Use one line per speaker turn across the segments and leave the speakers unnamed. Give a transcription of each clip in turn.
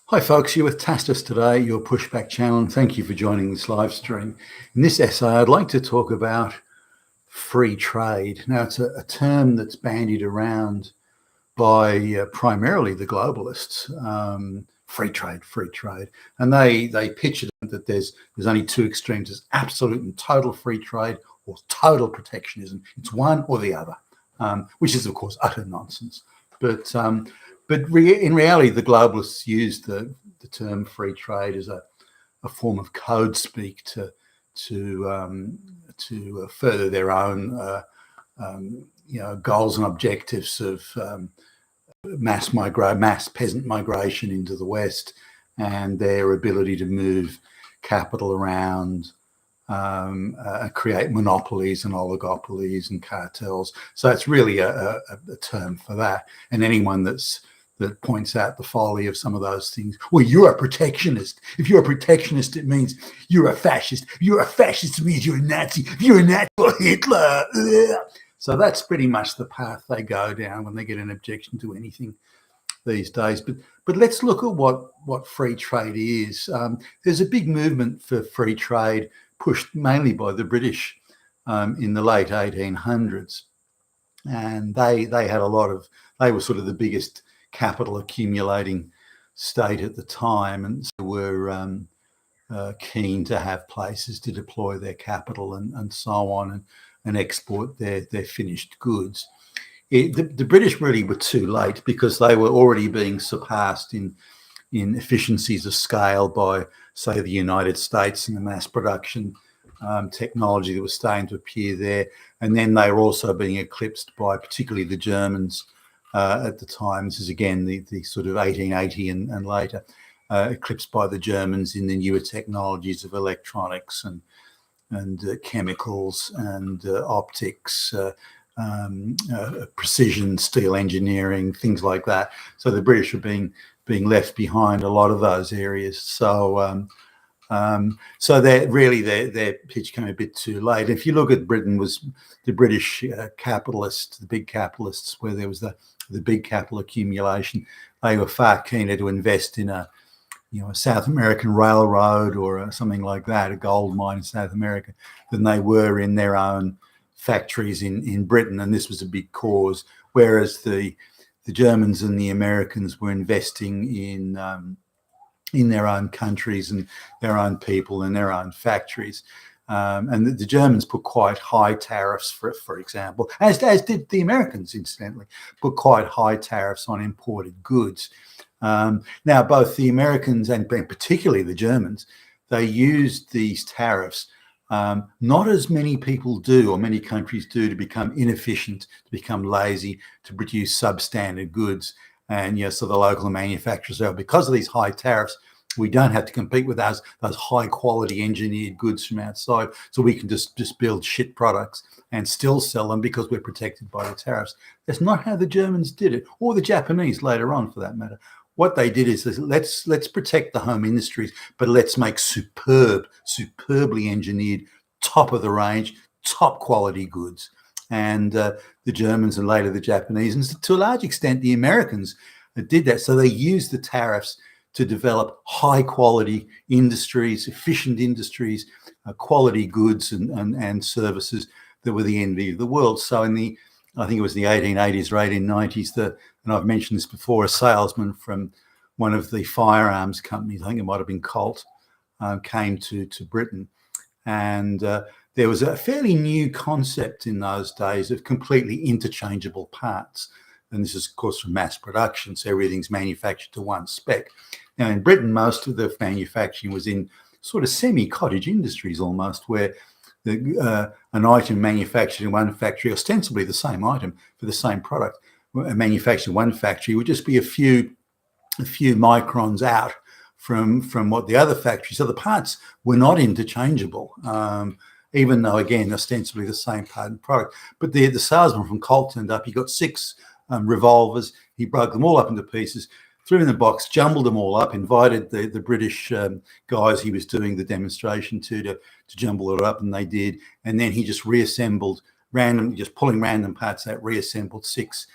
Hi folks, you're with Tastus today, your pushback channel, and thank you for joining this live stream. In this essay, I'd like to talk about free trade. Now, it's a term that's bandied around by primarily the globalists. Free trade, and they pitch it that there's only two extremes: there's absolute and total free trade or total protectionism. It's one or the other, which is of course utter nonsense. But in reality, the globalists use the term free trade as a form of code speak to further their own goals and objectives of mass peasant migration into the West, and their ability to move capital around, create monopolies and oligopolies and cartels. So it's really a term for that. And anyone that points out the folly of some of those things. Well, you're a protectionist. If you're a protectionist, it means you're a fascist. If you're a fascist, it means you're a Nazi. If you're a Nazi, you're Hitler. So that's pretty much the path they go down when they get an objection to anything these days. But let's look at what free trade is. There's a big movement for free trade pushed mainly by the British in the late 1800s. And they had they were sort of the biggest capital accumulating state at the time, and so were keen to have places to deploy their capital and so on, and export their finished goods. The British really were too late because they were already being surpassed in efficiencies of scale by, say, the United States and the mass production technology that was starting to appear there. And then they were also being eclipsed by particularly the Germans at the time. This is again the sort of 1880 and later, eclipsed by the Germans in the newer technologies of electronics and chemicals and optics, precision steel engineering, things like that. So the British are being left behind a lot of those areas. So their pitch came a bit too late. If you look at Britain, was the British capitalists, the big capitalists, where there was the big capital accumulation, they were far keener to invest in a South American railroad or something like that, a gold mine in South America, than they were in their own factories in Britain. And this was a big cause, whereas the Germans and the Americans were investing in their own countries and their own people and their own factories. And the Germans put quite high tariffs, for example, as did the Americans, incidentally, put quite high tariffs on imported goods. Now, both the Americans and particularly the Germans, they used these tariffs, not as many people do or many countries do, to become inefficient, to become lazy, to produce substandard goods. And so the local manufacturers are, because of these high tariffs, we don't have to compete with those high quality engineered goods from outside. So we can just build shit products and still sell them because we're protected by the tariffs. That's not how the Germans did it, or the Japanese later on, for that matter. What they did is let's protect the home industries, but let's make superbly engineered, top of the range, top quality goods. And the Germans and later the Japanese, and to a large extent the Americans, did that. So they used the tariffs to develop high quality industries, efficient industries, quality goods and services that were the envy of the world. So I think it was the 1880s or 1890s, and I've mentioned this before, a salesman from one of the firearms companies, I think it might have been Colt, came to Britain. And there was a fairly new concept in those days of completely interchangeable parts. And this is, of course, from mass production, so everything's manufactured to one spec. Now, in Britain, most of the manufacturing was in sort of semi-cottage industries almost, where an item manufactured in one factory, ostensibly the same item for the same product, manufactured in one factory, would just be a few microns out from what the other factory. So the parts were not interchangeable, even though, again, ostensibly the same part and product. But the salesman from Colt turned up. He got 6 revolvers. He broke them all up into pieces, threw in the box, jumbled them all up, invited the British guys he was doing the demonstration to jumble it up, and they did. And then he just reassembled just pulling random parts out, reassembled six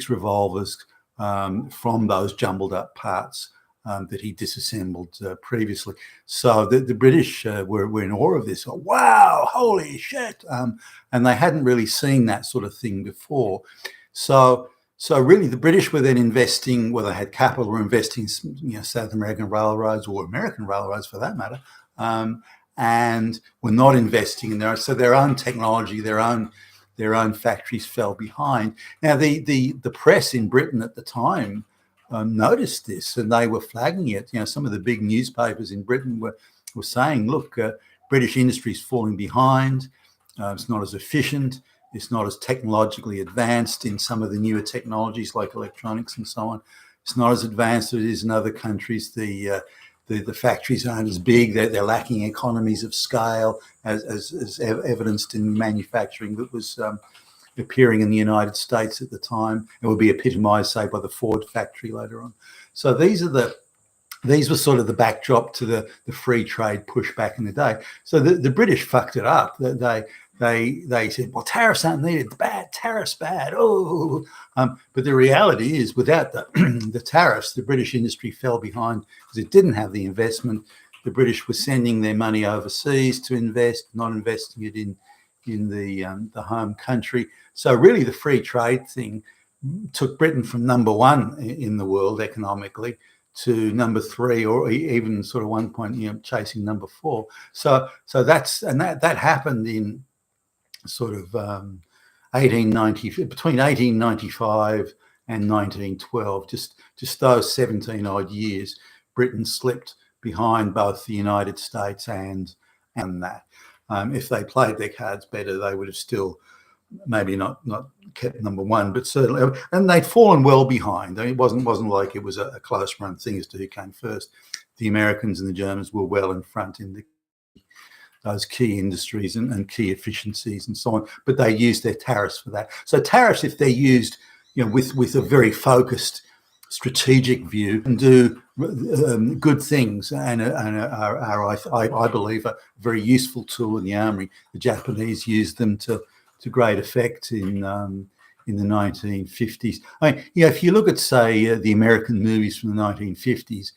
revolvers from those jumbled up parts. that he disassembled previously. So the British were in awe of this. Oh, wow, holy shit! And they hadn't really seen that sort of thing before. So really, the British were then investing, well, they had capital, were investing, South American railroads, or American railroads for that matter, and were not investing in their own technology, their own factories fell behind. Now, the press in Britain at the time noticed this, and they were flagging it. Some of the big newspapers in Britain were saying, look, British industry is falling behind. It's not as efficient. It's not as technologically advanced in some of the newer technologies like electronics and so on. It's not as advanced as it is in other countries. The factories aren't as big. They're lacking economies of scale, as evidenced in manufacturing that was appearing in the United States at the time. It would be epitomised, say, by the Ford factory later on. So these were sort of the backdrop to the free trade push back in the day. So the British fucked it up. They said, well, tariffs aren't needed. Bad, tariffs bad. Oh, but the reality is, without the tariffs, the British industry fell behind because it didn't have the investment. The British were sending their money overseas to invest, not investing it in the home country. So really, the free trade thing took Britain from number one in the world economically to number three, or even sort of one point, chasing number four. So that happened in sort of 1890, between 1895 and 1912, just those 17 odd years, Britain slipped behind both the United States and that. If they played their cards better, they would have still maybe not kept number one, but certainly, and they'd fallen well behind. I mean, it wasn't like it was a close run thing as to who came first. The Americans and the Germans were well in front in those key industries and key efficiencies and so on, but they used their tariffs for that. So tariffs, if they're used, with a very focused strategic view, and do good things, and are I believe, a very useful tool in the armory. The Japanese used them to great effect in the 1950s. I mean, if you look at, say, the American movies from the 1950s,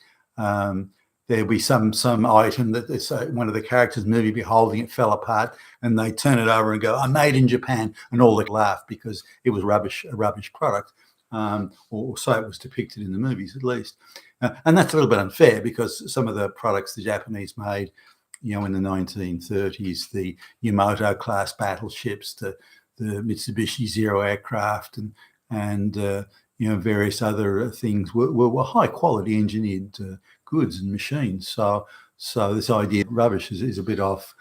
there'll be some item that one of the characters' movie be holding, it fell apart, and they turn it over and go, "I'm made in Japan," and all they laugh because it was a rubbish product, or so it was depicted in the movies, at least. And that's a little bit unfair, because some of the products the Japanese made, in the 1930s, the Yamato class battleships, the Mitsubishi Zero aircraft, and various other things were high quality engineered goods and machines. So this idea of rubbish is a bit off,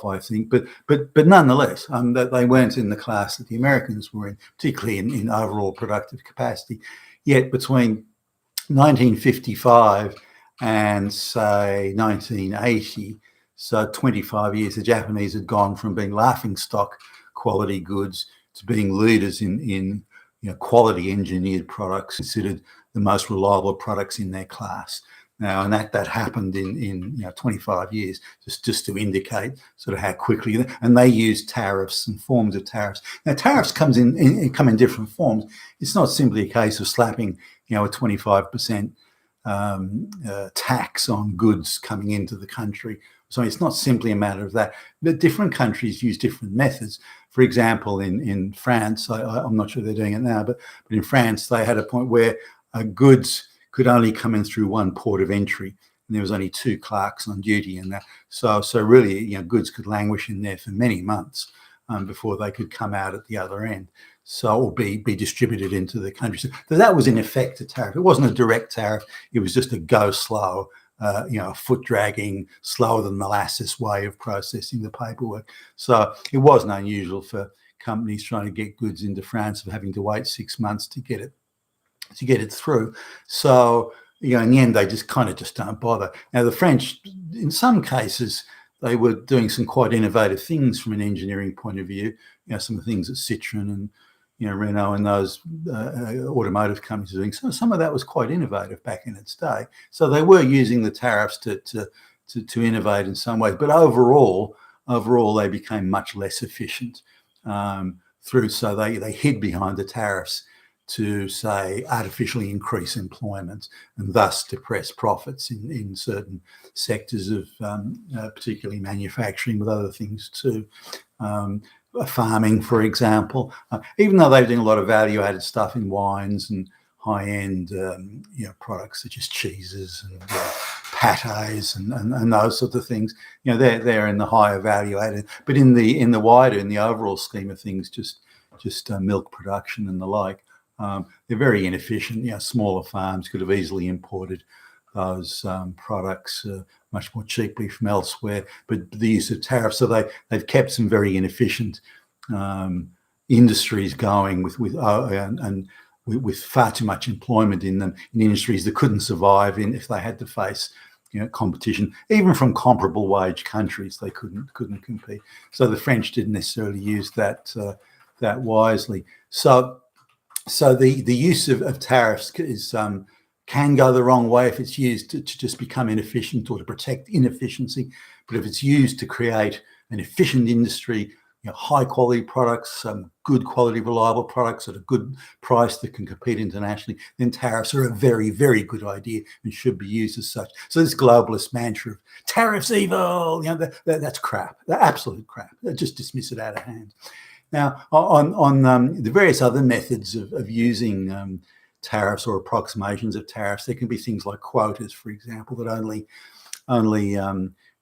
I think. But nonetheless, that they weren't in the class that the Americans were in, particularly in overall productive capacity. Yet between 1955 and, say, 1980, so 25 years, the Japanese had gone from being laughingstock quality goods to being leaders in quality engineered products, considered the most reliable products in their class. Now, and that happened in 25 years, just to indicate sort of how quickly. And they use tariffs and forms of tariffs. Now, tariffs come in different forms. It's not simply a case of slapping a 25% tax on goods coming into the country. So it's not simply a matter of that. But different countries use different methods. For example, in France, I'm not sure they're doing it now, but in France, they had a point where goods could only come in through one port of entry, and there was only two clerks on duty in that. So really, goods could languish in there for many months before they could come out at the other end. Or be distributed into the country. So that was in effect a tariff. It wasn't a direct tariff. It was just a go slow, a foot dragging, slower than molasses way of processing the paperwork. So it wasn't unusual for companies trying to get goods into France of having to wait 6 months to get it through. So in the end, they just don't bother. Now, the French, in some cases, they were doing some quite innovative things from an engineering point of view. Some of the things that Citroën and Renault and those automotive companies are doing. So some of that was quite innovative back in its day. So they were using the tariffs to innovate in some ways. But overall, they became much less efficient So they hid behind the tariffs to, say, artificially increase employment and thus depress profits in certain sectors of particularly manufacturing, with other things too. Farming, for example, even though they're doing a lot of value-added stuff in wines and high-end products such as cheeses and pates and those sorts of things, they're in the higher value-added. But in the overall scheme of things, just milk production and the like, they're very inefficient. Smaller farms could have easily imported those products much more cheaply from elsewhere, but the use of tariffs, so they've kept some very inefficient industries going with far too much employment in them, in industries that couldn't survive if they had to face competition, even from comparable wage countries. They couldn't compete. So the French didn't necessarily use that wisely. So the use of tariffs can go the wrong way if it's used to just become inefficient or to protect inefficiency. But if it's used to create an efficient industry, high quality products, good quality, reliable products at a good price that can compete internationally, then tariffs are a very, very good idea and should be used as such. So this globalist mantra of tariffs evil, that's crap, absolute crap. Just dismiss it out of hand. Now, on the various other methods of using tariffs or approximations of tariffs, there can be things like quotas, for example, that only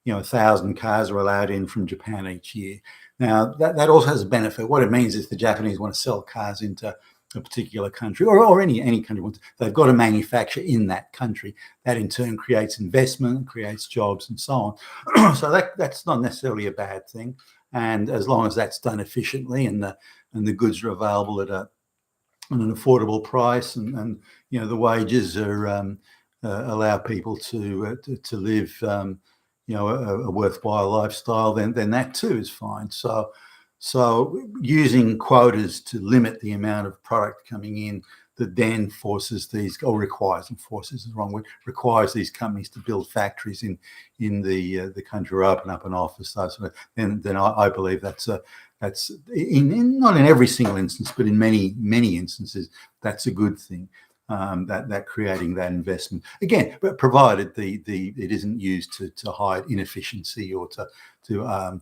1,000 cars are allowed in from Japan each year. Now, that also has a benefit. What it means is the Japanese want to sell cars into a particular country, or any country, they've got to manufacture in that country. That in turn creates investment, creates jobs, and so on. So that's not necessarily a bad thing. And as long as that's done efficiently and the goods are available at an affordable price, and the wages are allow people to live a worthwhile lifestyle, then that too is fine. So using quotas to limit the amount of product coming in that then forces these, or requires, and forces is the wrong word, requires these companies to build factories in the country, or open up an office, then I believe that's not in every single instance, but in many instances, that's a good thing. That creating that investment again, but provided it isn't used to hide inefficiency or to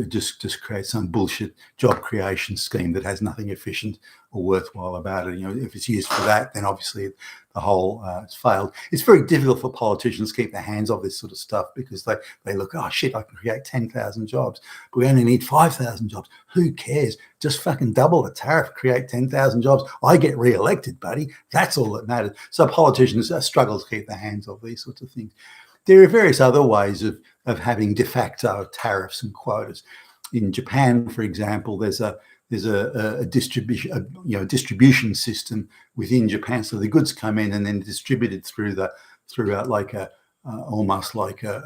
just create some bullshit job creation scheme that has nothing efficient or worthwhile about it. If it's used for that, then obviously the whole it's failed. It's very difficult for politicians to keep their hands off this sort of stuff, because they look, oh shit, I can create 10,000 jobs, but we only need 5,000 jobs. Who cares? Just fucking double the tariff, create 10,000 jobs. I get re-elected, buddy. That's all that matters. So politicians struggle to keep their hands off these sorts of things. There are various other ways of having de facto tariffs and quotas. In Japan, for example, there's a distribution system within Japan. So the goods come in and then distributed throughout like almost like I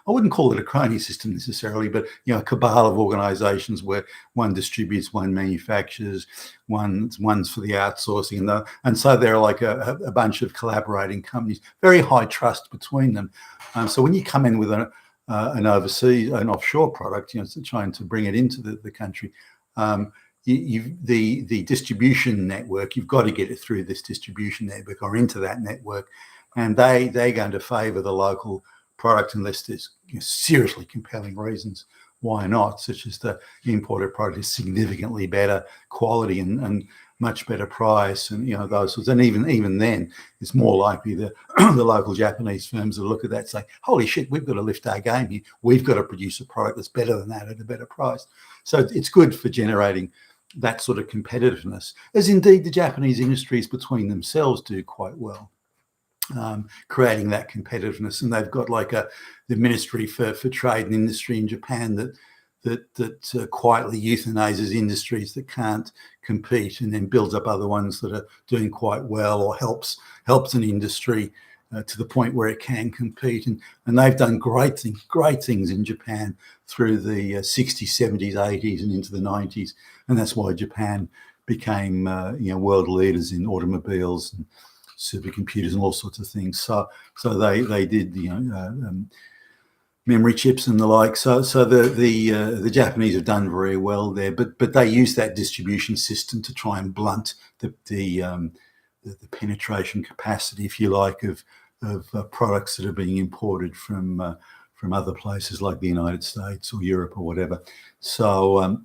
wouldn't call it a crony system necessarily, but a cabal of organizations where one distributes, one manufactures, one's for the outsourcing, and so they're like a bunch of collaborating companies, very high trust between them. So when you come in with an offshore product, trying to bring it into the country, the distribution network, you've got to get it through this distribution network or into that network. And they're going to favour the local product unless there's seriously compelling reasons why not, such as the imported product is significantly better quality and much better price, and those sorts. And even then, it's more likely that the local Japanese firms will look at that and say, "Holy shit, we've got to lift our game here. We've got to produce a product that's better than that at a better price." So it's good for generating that sort of competitiveness, as indeed the Japanese industries between themselves do quite well. Creating that competitiveness, and they've got like the Ministry for Trade and Industry in Japan that quietly euthanizes industries that can't compete, and then builds up other ones that are doing quite well, or helps an industry to the point where it can compete. And they've done great things in Japan through the 60s, 70s, 80s, and into the 90s, and that's why Japan became world leaders in automobiles and supercomputers and all sorts of things. So they did memory chips and the like. So the Japanese have done very well there, but they use that distribution system to try and blunt the penetration capacity, if you like, of products that are being imported from other places like the United States or Europe or whatever. So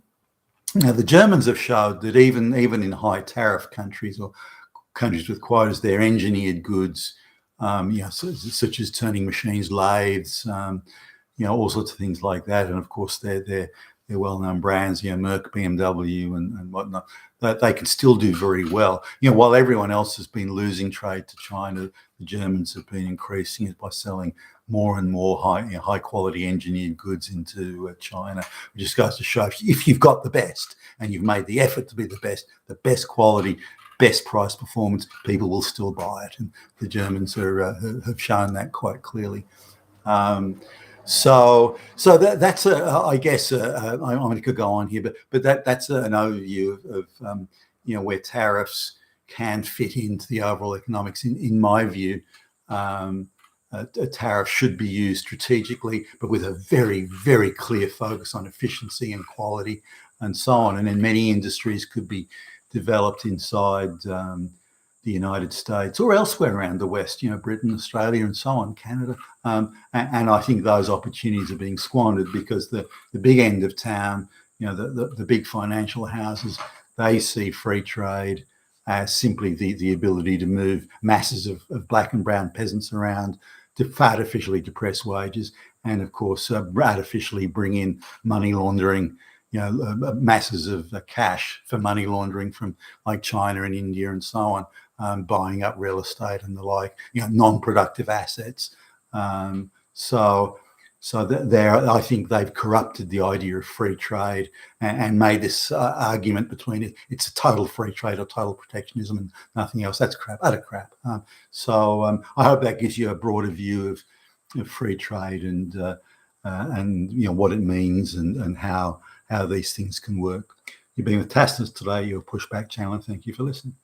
now the Germans have showed that even in high tariff countries or countries with quotas, their engineered goods, such as turning machines, lathes, all sorts of things like that, and of course they're well-known brands, Merck, BMW, and whatnot, that they can still do very well. While everyone else has been losing trade to China, the Germans have been increasing it by selling more and more high quality engineered goods into China. It just goes to show, if you've got the best and you've made the effort to be the best quality, best price performance, people will still buy it, and the Germans have shown that quite clearly. So that's I guess I could go on here, but that's an overview of where tariffs can fit into the overall economics. In my view, a tariff should be used strategically, but with a very, very clear focus on efficiency and quality and so on. And then many industries could be developed inside the United States or elsewhere around the West, Britain, Australia, and so on, Canada. And I think those opportunities are being squandered because the big end of town, the big financial houses, they see free trade as simply the ability to move masses of black and brown peasants around to artificially depress wages and, of course, artificially bring in money laundering, masses of cash for money laundering from like China and India and so on, buying up real estate and the like, non-productive assets. So there, I think they've corrupted the idea of free trade and made this argument between it's a total free trade or total protectionism and nothing else. That's crap, utter crap. I hope that gives you a broader view of free trade and what it means and how these things can work. You've been with Tassness today, your Pushback channel, and thank you for listening.